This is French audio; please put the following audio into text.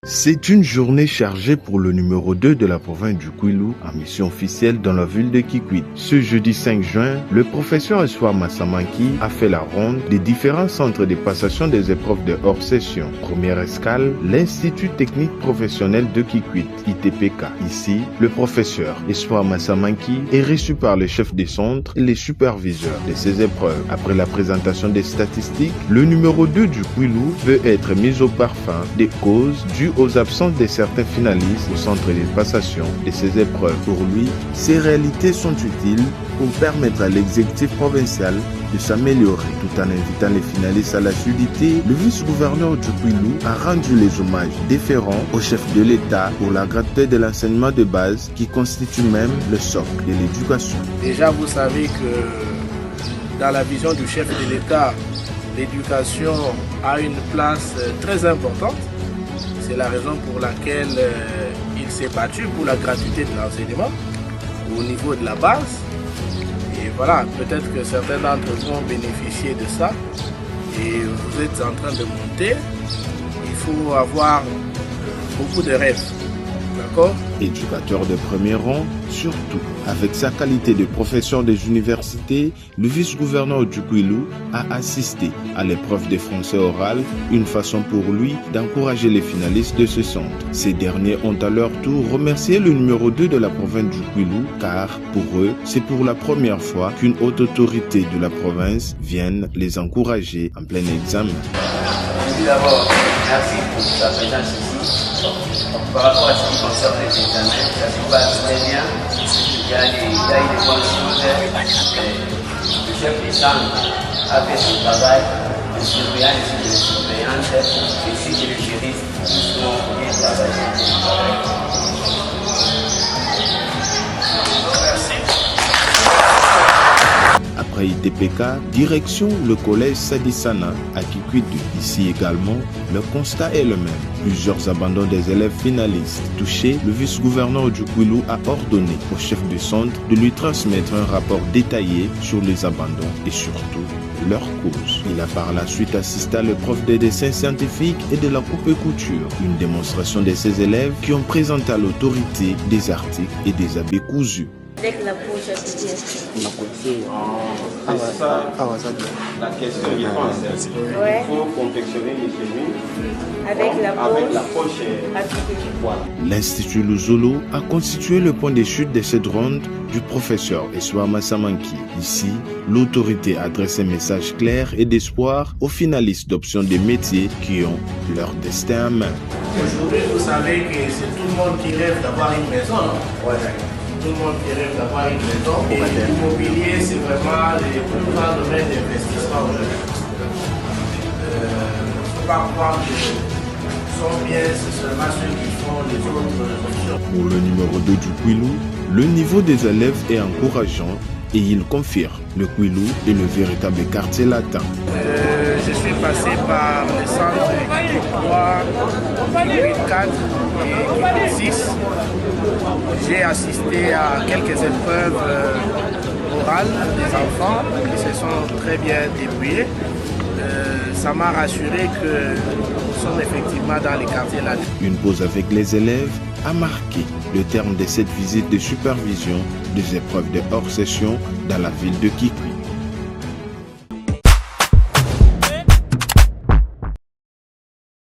C'est une journée chargée pour le numéro 2 de la province du Kwilu en mission officielle dans la ville de Kikwit. Ce jeudi 5 juin, le professeur Espoir Massamanki a fait la ronde des différents centres de passation des épreuves de hors-session. Première escale, l'Institut technique professionnel de Kikwit, ITPK. Ici, le professeur Espoir Massamanki est reçu par les chefs des centres et les superviseurs de ces épreuves. Après la présentation des statistiques, le numéro 2 du Kwilu veut être mis au parfum des causes dues aux absences de certains finalistes au centre de passation de ces épreuves. Pour lui, ces réalités sont utiles pour permettre à l'exécutif provincial de s'améliorer. Tout en invitant les finalistes à la fluidité, le vice-gouverneur du Kwilu a rendu les hommages déférents au chef de l'État pour la gratuité de l'enseignement de base qui constitue même le socle de l'éducation. Déjà, vous savez que dans la vision du chef de l'État, l'éducation a une place très importante. C'est la raison pour laquelle il s'est battu pour la gratuité de l'enseignement au niveau de la base. Et voilà, peut-être que certains d'entre vous ont bénéficié de ça. Et vous êtes en train de monter. Il faut avoir beaucoup de rêves. D'accord ? Éducateur de premier rang, surtout avec sa qualité de professeur des universités, le vice-gouverneur du Kwilu a assisté à l'épreuve de français oral, une façon pour lui d'encourager les finalistes de ce centre. Ces derniers ont à leur tour remercié le numéro 2 de la province du Kwilu car pour eux, c'est pour la première fois qu'une haute autorité de la province vienne les encourager en plein examen. D'abord, merci pour sa présence ici. Par rapport à ce qui concerne les examens, ça se passe très bien. Il y a eu des bonnes choses. Le chef de centre a fait son travail. Le surveillant ici, le surveillante, ainsi que le juriste, tous ont bien travaillé. Après ITPK, direction le collège Sadisana à Kikwit. Ici également, le constat est le même. Plusieurs abandons des élèves finalistes. Touché, le vice-gouverneur du Kwilu a ordonné au chef de centre de lui transmettre un rapport détaillé sur les abandons et surtout leur cause. Il a par la suite assisté à l'épreuve des dessins scientifiques et de la coupe et couture, une démonstration de ses élèves qui ont présenté à l'autorité des articles et des habits cousus. Avec la poche à pied. La question est française. Ouais. Il faut confectionner les chemises Avec la poche à pied. Voilà. L'Institut Luzolo a constitué le point de chute de cette ronde du professeur Espoir Massamanki. Ici, l'autorité adresse un message clair et d'espoir aux finalistes d'options des métiers qui ont leur destin en main. Aujourd'hui, vous savez que c'est tout le monde qui rêve d'avoir une maison. Non ? Ouais. Tout le monde qui rêve d'avoir une maison. Et l'immobilier, c'est vraiment le plus grand domaine d'investissement aujourd'hui. Il ne faut pas croire que son bien, c'est seulement ceux qui font les autres options. Pour le numéro 2 du Kwilu, le niveau des élèves est encourageant et il confirme le Kwilu est le véritable quartier latin. Je suis passé par le centre Kikwit 3, Kikwit 4 et Kikwit 6. J'ai assisté à quelques épreuves orales des enfants qui se sont très bien débrouillés. Ça m'a rassuré que nous sommes effectivement dans les quartiers latins. Une pause avec les élèves a marqué le terme de cette visite de supervision des épreuves de hors-session dans la ville de Kikwit.